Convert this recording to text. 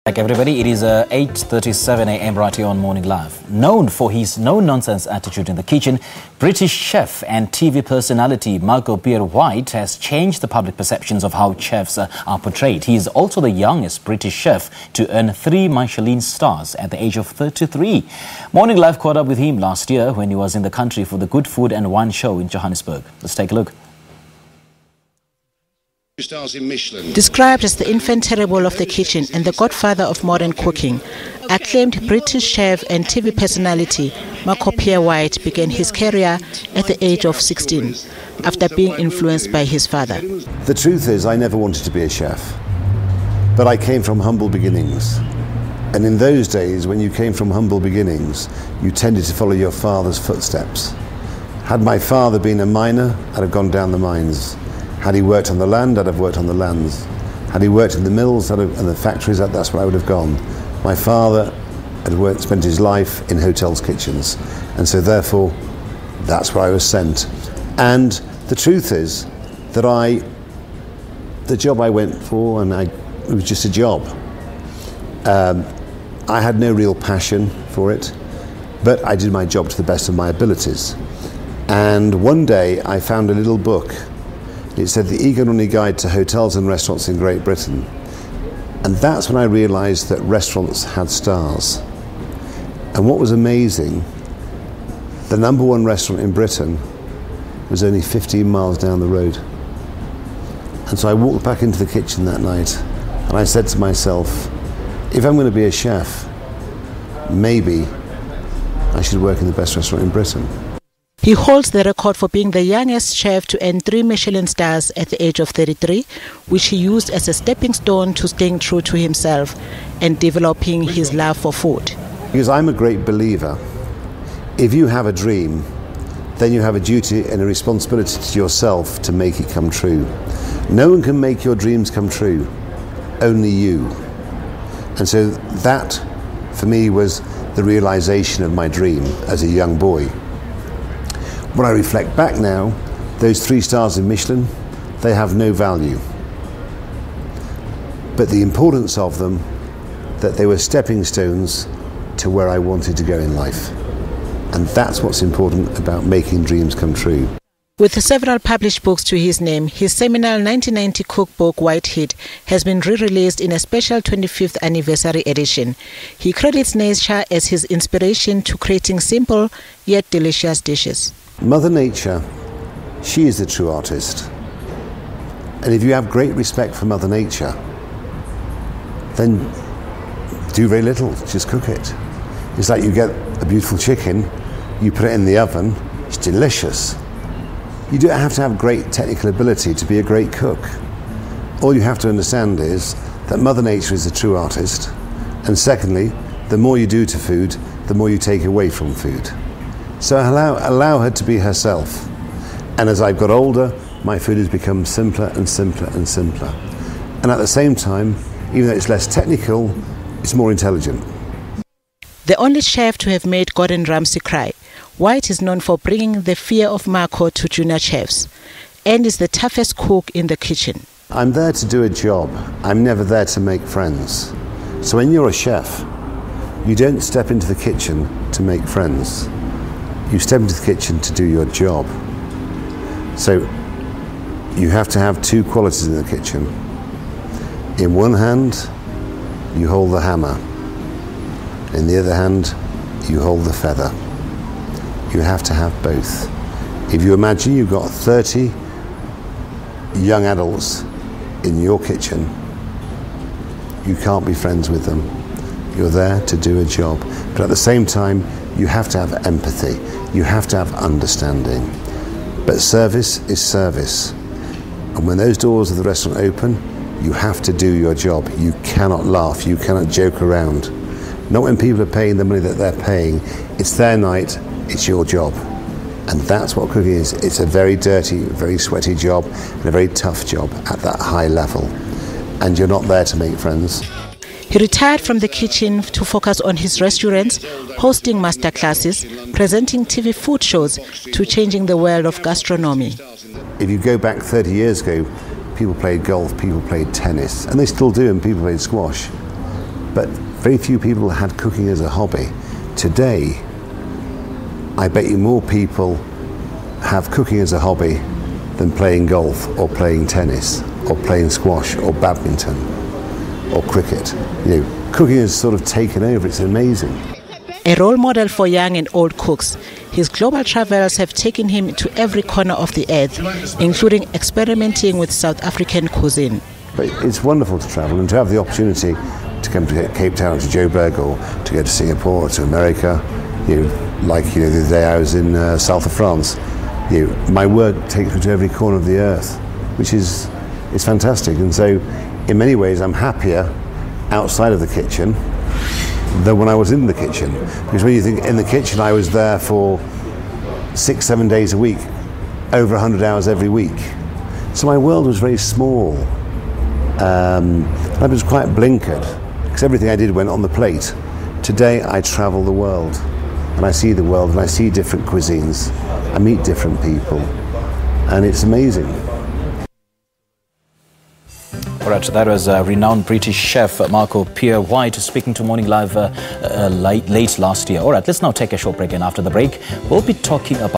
Like everybody, it is 8:37 a.m. right here on Morning Live. Known for his no-nonsense attitude in the kitchen, British chef and TV personality Pierre White has changed the public perceptions of how chefs are portrayed. He is also the youngest British chef to earn 3 Michelin Stars at the age of 33. Morning Live caught up with him last year when he was in the country for the Good Food and Wine show in Johannesburg. Let's take a look. Stars in Michelin. Described as the infant terrible of the kitchen and the godfather of modern cooking, acclaimed British chef and TV personality Pierre White began his career at the age of 16 after being influenced by his father. The truth is, I never wanted to be a chef, but I came from humble beginnings. And in those days, when you came from humble beginnings, you tended to follow your father's footsteps. Had my father been a miner, I'd have gone down the mines. Had he worked on the land, I'd have worked on the lands. Had he worked in the mills and the factories, that's where I would have gone. My father had spent his life in hotels' kitchens, and so therefore, that's where I was sent. And the truth is that the job I went for, it was just a job. I had no real passion for it, but I did my job to the best of my abilities. And one day I found a little book. It said the Economic Guide to Hotels and Restaurants in Great Britain. And that's when I realised that restaurants had stars. And what was amazing, the #1 restaurant in Britain was only 15 miles down the road. And so I walked back into the kitchen that night and I said to myself, if I'm going to be a chef, maybe I should work in the best restaurant in Britain. He holds the record for being the youngest chef to earn 3 Michelin stars at the age of 33, which he used as a stepping stone to staying true to himself and developing his love for food. Because I'm a great believer, if you have a dream, then you have a duty and a responsibility to yourself to make it come true. No one can make your dreams come true, only you. And so that, for me, was the realization of my dream as a young boy. When I reflect back now, those 3 stars in Michelin, they have no value. But the importance of them, that they were stepping stones to where I wanted to go in life. And that's what's important about making dreams come true. With several published books to his name, his seminal 1990 cookbook Whitehead has been re-released in a special 25th anniversary edition. He credits nature as his inspiration to creating simple yet delicious dishes. Mother Nature, she is the true artist. And if you have great respect for Mother Nature, then do very little, just cook it. It's like you get a beautiful chicken, you put it in the oven, it's delicious. You don't have to have great technical ability to be a great cook. All you have to understand is that Mother Nature is the true artist. And secondly, the more you do to food, the more you take away from food. So allow her to be herself. And as I've got older, my food has become simpler and simpler and simpler. And at the same time, even though it's less technical, it's more intelligent. The only chef to have made Gordon Ramsay cry, White is known for bringing the fear of Marco to junior chefs and is the toughest cook in the kitchen. I'm there to do a job. I'm never there to make friends. So when you're a chef, you don't step into the kitchen to make friends. You step into the kitchen to do your job. So you have to have 2 qualities in the kitchen. In one hand, you hold the hammer. In the other hand, you hold the feather. You have to have both. If you imagine you've got 30 young adults in your kitchen, you can't be friends with them. You're there to do a job. But at the same time, you have to have empathy. You have to have understanding. But service is service. And when those doors of the restaurant open, you have to do your job. You cannot laugh. You cannot joke around. Not when people are paying the money that they're paying. It's their night. It's your job. And that's what cooking is. It's a very dirty, very sweaty job and a very tough job at that high level. And you're not there to make friends. He retired from the kitchen to focus on his restaurants, hosting masterclasses, presenting TV food shows, to changing the world of gastronomy. If you go back 30 years ago, people played golf, people played tennis, and they still do, and people played squash. but very few people had cooking as a hobby. Today, I bet you more people have cooking as a hobby than playing golf or playing tennis or playing squash or badminton or cricket. You know, cooking has sort of taken over. It's amazing. A role model for young and old cooks, his global travels have taken him to every corner of the earth, including experimenting with South African cuisine. But it's wonderful to travel and to have the opportunity to come to Cape Town, to Joburg, or to go to Singapore, or to America. You know, like the other day I was in south of France. You know, my work takes me to every corner of the earth, which is fantastic. And so, in many ways, I'm happier outside of the kitchen than when I was in the kitchen. Because when you think in the kitchen, I was there for 6-7 days a week, over 100 hours every week. So my world was very small. I was quite blinkered, because everything I did went on the plate. Today, I travel the world, and I see the world, and I see different cuisines. I meet different people, and it's amazing. All right, so that was renowned British chef Pierre White speaking to Morning Live late last year. All right, let's now take a short break, and after the break, we'll be talking about